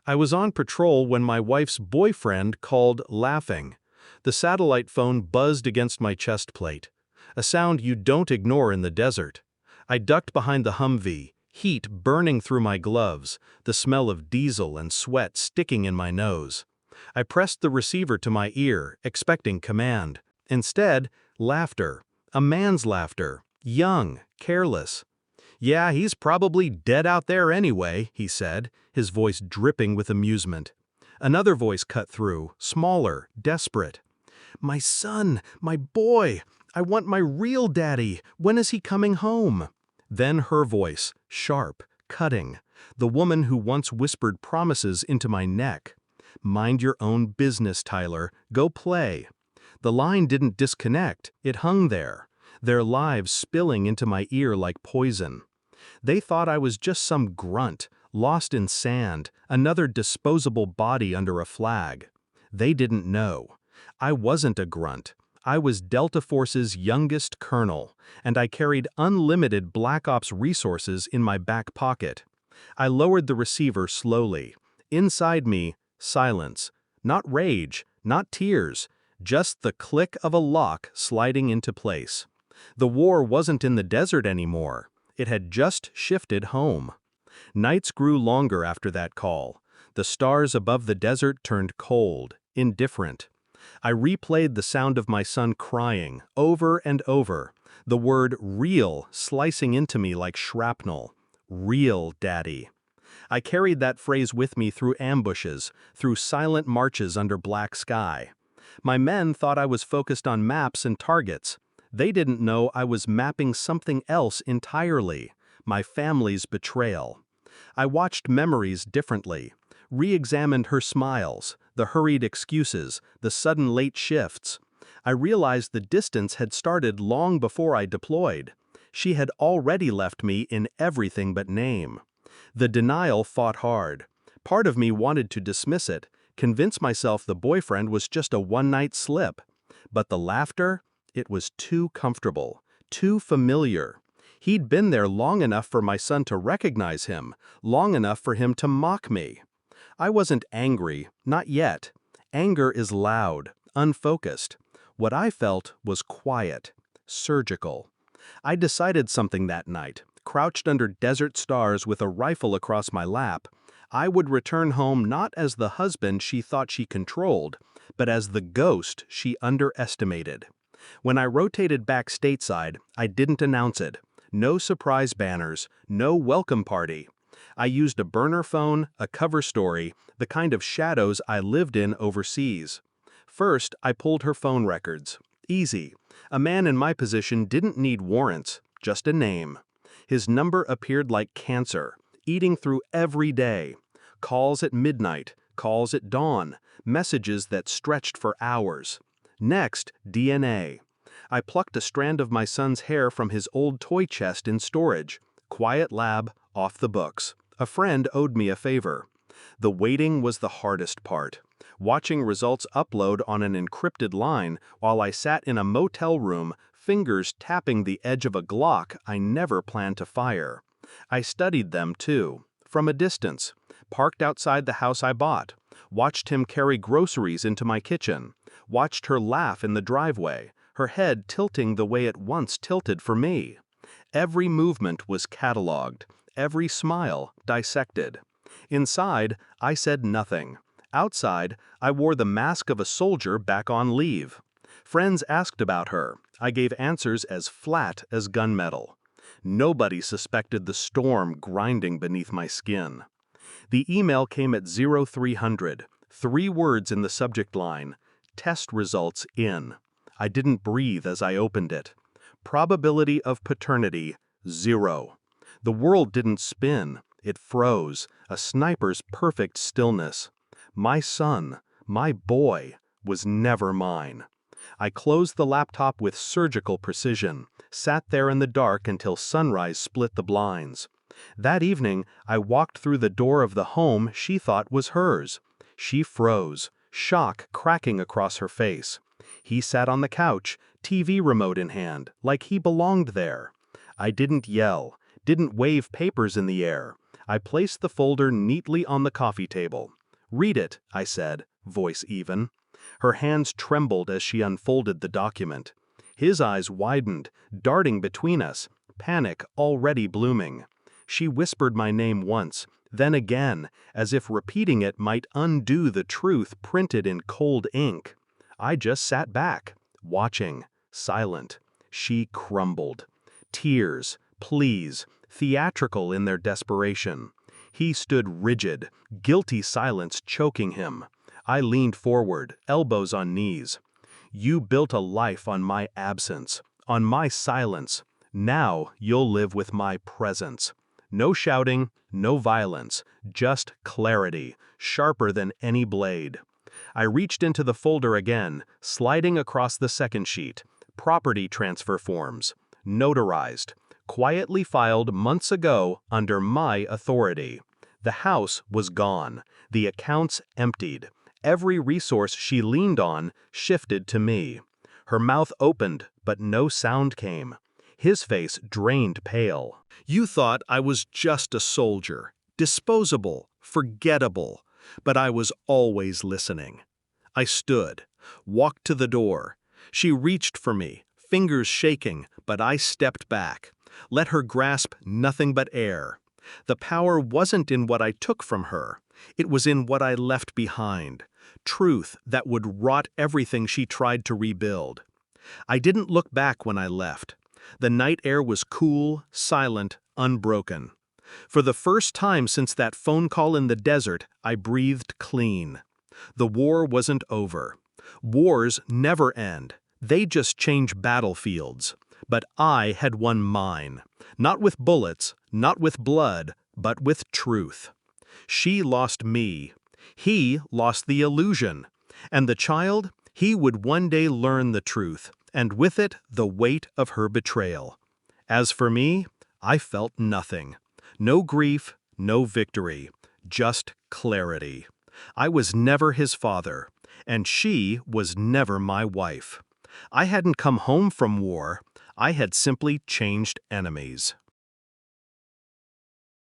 I was on patrol when my wife's boyfriend called Laughing. The satellite phone buzzed against my chest plate. A sound you don't ignore in the desert. I ducked behind the Humvee, heat burning through my gloves, the smell of diesel and sweat sticking in my nose. I pressed the receiver to my ear, expecting command. Instead, laughter. A man's laughter. Young, careless. "Yeah, he's probably dead out there anyway," he said, his voice dripping with amusement. Another voice cut through, smaller, desperate. "My son, my boy, I want my real daddy. When is he coming home?" Then her voice, sharp, cutting, the woman who once whispered promises into my neck. "Mind your own business, Tyler. Go play." The line didn't disconnect, it hung there, their lives spilling into my ear like poison. They thought I was just some grunt, lost in sand, another disposable body under a flag. They didn't know. I wasn't a grunt. I was Delta Force's youngest colonel, and I carried unlimited Black Ops resources in my back pocket. I lowered the receiver slowly. Inside me, silence. Not rage, not tears, just the click of a lock sliding into place. The war wasn't in the desert anymore. It had just shifted home. Nights grew longer after that call. The stars above the desert turned cold, indifferent. I replayed the sound of my son crying, over and over, the word real slicing into me like shrapnel. Real daddy. I carried that phrase with me through ambushes, through silent marches under black sky. My men thought I was focused on maps and targets. They didn't know I was mapping something else entirely, my family's betrayal. I watched memories differently, re-examined her smiles, the hurried excuses, the sudden late shifts. I realized the distance had started long before I deployed. She had already left me in everything but name. The denial fought hard. Part of me wanted to dismiss it, convince myself the boyfriend was just a one-night slip. But the laughter? It was too comfortable, too familiar. He'd been there long enough for my son to recognize him, long enough for him to mock me. I wasn't angry, not yet. Anger is loud, unfocused. What I felt was quiet, surgical. I decided something that night, crouched under desert stars with a rifle across my lap. I would return home not as the husband she thought she controlled, but as the ghost she underestimated. When I rotated back stateside, I didn't announce it. No surprise banners, no welcome party. I used a burner phone, a cover story, the kind of shadows I lived in overseas. First, I pulled her phone records. Easy. A man in my position didn't need warrants, just a name. His number appeared like cancer, eating through every day. Calls at midnight, calls at dawn, messages that stretched for hours. Next, DNA. I plucked a strand of my son's hair from his old toy chest in storage. Quiet lab, off the books. A friend owed me a favor. The waiting was the hardest part. Watching results upload on an encrypted line while I sat in a motel room, fingers tapping the edge of a Glock I never planned to fire. I studied them too, from a distance. Parked outside the house I bought. Watched him carry groceries into my kitchen. Watched her laugh in the driveway, her head tilting the way it once tilted for me. Every movement was cataloged, every smile dissected. Inside, I said nothing. Outside, I wore the mask of a soldier back on leave. Friends asked about her. I gave answers as flat as gunmetal. Nobody suspected the storm grinding beneath my skin. The email came at 0300, 3 words in the subject line. Test results in. I didn't breathe as I opened it. Probability of paternity, 0. The world didn't spin. It froze, a sniper's perfect stillness. My son, my boy, was never mine. I closed the laptop with surgical precision, sat there in the dark until sunrise split the blinds. That evening, I walked through the door of the home she thought was hers. She froze, shock cracking across her face. He sat on the couch, TV remote in hand, like he belonged there. I didn't yell, didn't wave papers in the air. I placed the folder neatly on the coffee table. "Read it," I said, voice even. Her hands trembled as she unfolded the document. His eyes widened, darting between us, panic already blooming. She whispered my name once, then again, as if repeating it might undo the truth printed in cold ink. I just sat back, watching, silent. She crumbled. Tears, pleas, theatrical in their desperation. He stood rigid, guilty silence choking him. I leaned forward, elbows on knees. "You built a life on my absence, on my silence. Now you'll live with my presence." No shouting, no violence, just clarity, sharper than any blade. I reached into the folder again, sliding across the second sheet. Property transfer forms. Notarized. Quietly filed months ago under my authority. The house was gone. The accounts emptied. Every resource she leaned on shifted to me. Her mouth opened, but no sound came. His face drained pale. "You thought I was just a soldier, disposable, forgettable, but I was always listening." I stood, walked to the door. She reached for me, fingers shaking, but I stepped back, let her grasp nothing but air. The power wasn't in what I took from her. It was in what I left behind. Truth that would rot everything she tried to rebuild. I didn't look back when I left. The night air was cool, silent, unbroken. For the first time since that phone call in the desert, I breathed clean. The war wasn't over. Wars never end. They just change battlefields. But I had won mine. Not with bullets, not with blood, but with truth. She lost me. He lost the illusion. And the child, he would one day learn the truth, and with it the weight of her betrayal. As for me, I felt nothing. No grief, no victory, just clarity. I was never his father, and she was never my wife. I hadn't come home from war. I had simply changed enemies.